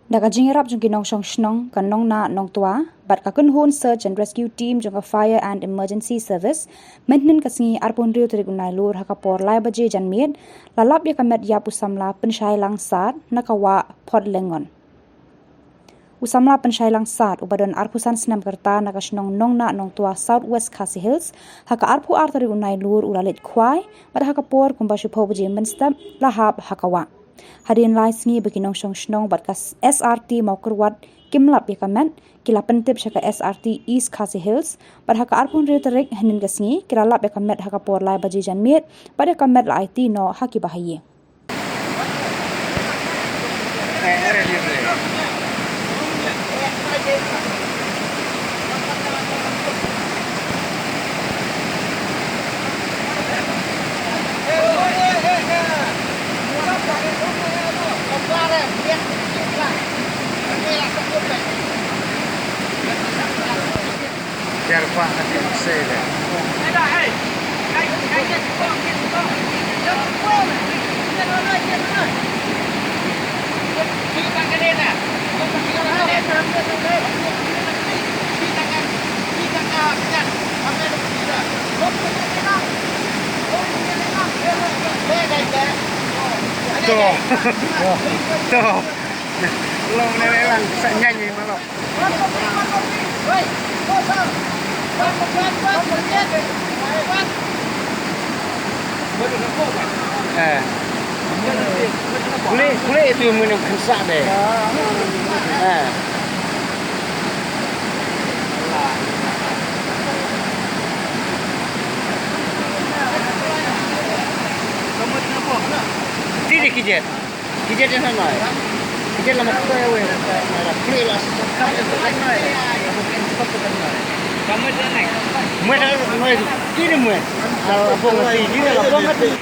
Daga jingerap jung kinong shong shnong kanong na nong tua, bat ka kun search and rescue team jung fire and emergency service, maintenance kasingi arpon rio terik unai lur hakapor lai baje janmiet, lalap ya kamet yap usamla pensyai langsat nakawa pot lengon. Usamla pensyai langsat ubadan arpusan senam kerta nakashnong nong na nong tua Southwest Khasi Hills, haka arpu ar terik unai lur ulalit kwai, bat hakapor kumbashu po baje menstep lahap hakawa. Hadirin lai sengi bagi nong shong shnong bat kas SRT mau kerwat kimlap ya kamet kila pentip syaka SRT East Khasi Hills bat haka arpun rio terik henin kasengi kila lap ya kamet haka por lai baji janmiet bat ya kamet la IT no haki bahaye. Biar Pak nanti saya deh. Tuh, tuh, lo nelelang bisa nyanyi malah. Kulit itu yang minum kesak deh. Tidak kijet yang sana. Kijet lama tu ya weh. Kulit lah. Kamu dah naik. Mereka kini muat. Kalau apa ngasih dia, apa ngasih.